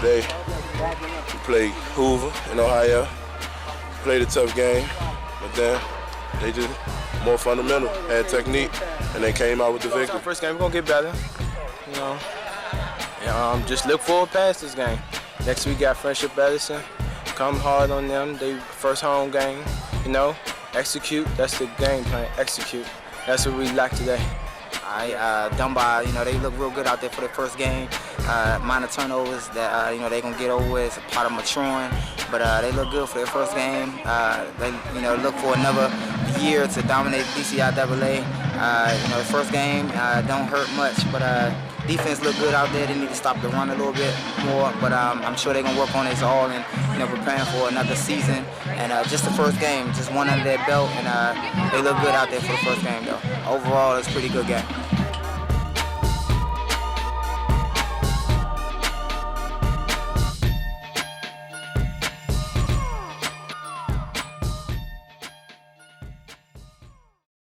today. We played Hoover in Ohio. Played a tough game, but then they just more fundamental, had technique, and they came out with the victory. First game, we're gonna get better, you know. And, just look forward past this game. Next week, got Friendship Edison. Come hard on them. They first home game, you know. Execute. That's the game plan. Execute. That's what we like today. Dunbar, you know, they look real good out there for the first game. Minor turnovers that, you know, they're going to get over with. It's a part of maturing. But they look good for their first game. They, you know, look for another year to dominate DCIAA. You know, the first game don't hurt much, but defense look good out there. They need to stop the run a little bit more, but I'm sure they're going to work on it all and, you know, preparing for another season. And just the first game, just one under their belt, and they look good out there for the first game, though. Overall, it's a pretty good game.